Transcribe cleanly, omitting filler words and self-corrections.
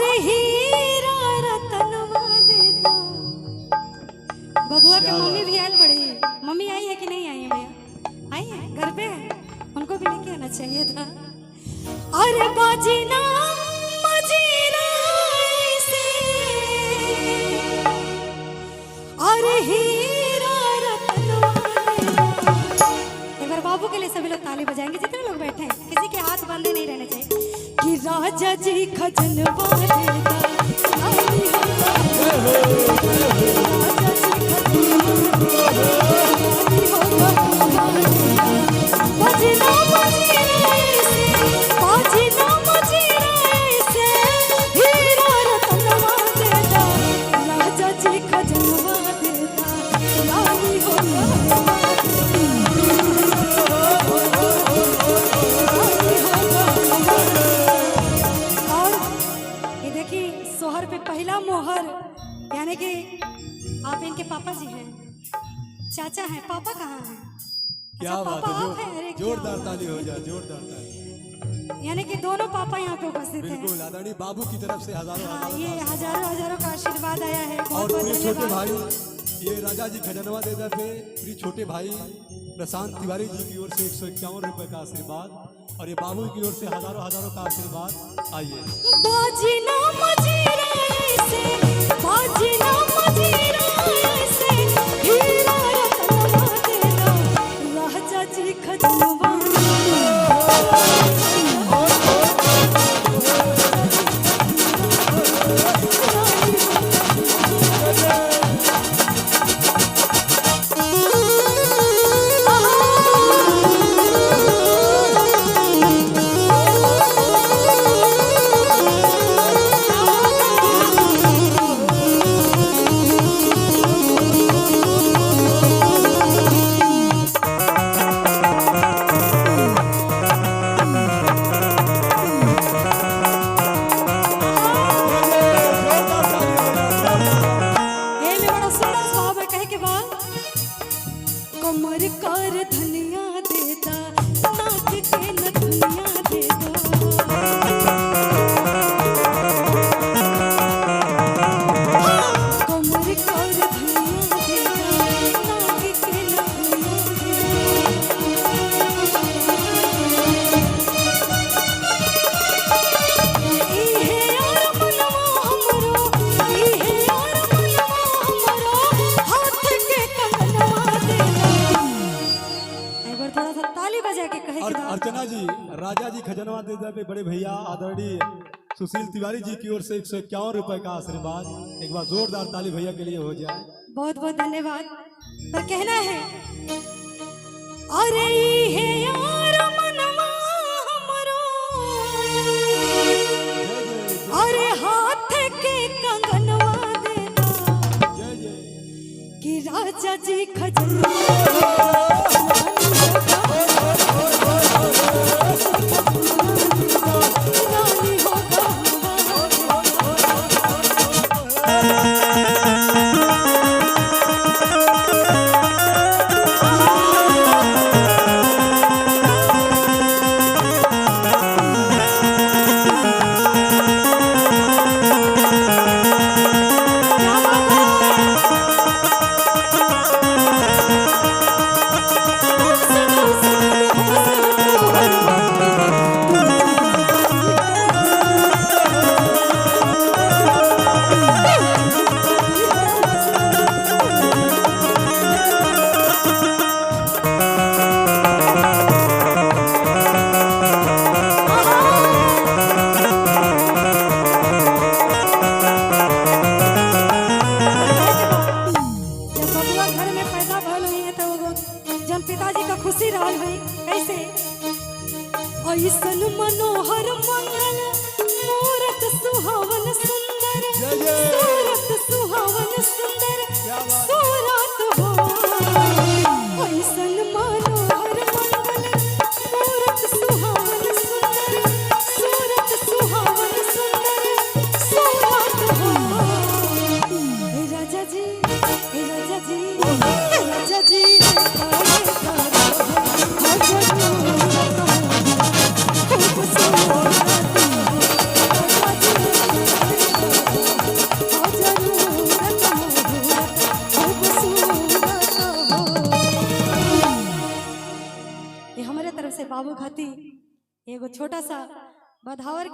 अरे हीरा रतनवा देता। बबुआ के मम्मी भी आयल बड़ी। मम्मी आई है कि नहीं आई है भैया? आई है, घर पे है, उनको भी लेके आना चाहिए था। अरे बाजी ना मजीरा से, अरे हीरा रतनवा देता। एक बार बाबू के लिए सभी लोग ताली बजाएंगे जितने लोग बैठे हैं, किसी के हाथ बंधे नहीं रहने चाहिए। कि राजा जी खजनवा देता, सोहर पे पहला मोहर, यानी कि आप इनके पापा जी हैं, चाचा हैं। पापा कहाँ हैं? क्या बात है, जोरदार ताली हो जाए, जोरदार ताली। यानी कि दोनों पापा यहाँ पे उपस्थित हैं। बिल्कुल, आदरणीय बाबू की तरफ से हजारों ये हजारों का आशीर्वाद आया है। और प्रिय छोटे भाई, ये राजा जी खजनवा देता पे प्रिय छोटे भाई प्रशांत तिवारी जी की ओर से 151 रुपए का आशीर्वाद, और ये बाबू की ओर से हजारों का आशीर्वाद। आइए। बाजी ना मजीरा से, बाजी ना मजीरा से, हीरा रतनवा देता, राजा जी खजनवा कमर कर धनिया देता, नाक के न धनिया देता। कमर कर धनिया देता, नाक के न धनिया देता। इहे यार मनवा हमरो, इहे यार मनवा हमरो, हाथ के कंगनवा थोड़ा सा ताली बजा के कहे। और अर्चना जी, राजा जी खजनवा देता पे बड़े भैया आदरणीय सुशील तिवारी जी की ओर से 151 रुपए का आशीर्वाद। एक बार जोरदार ताली भैया के लिए हो जाए। बहुत बहुत धन्यवाद। पर कहना है, अरे हे यार मनवा हमरो, अरे हाथ के कंगनवा देता, कि राजा जी खजनवा ये हमारे तरफ से बाबू खाती एगो छोटा सा बधावर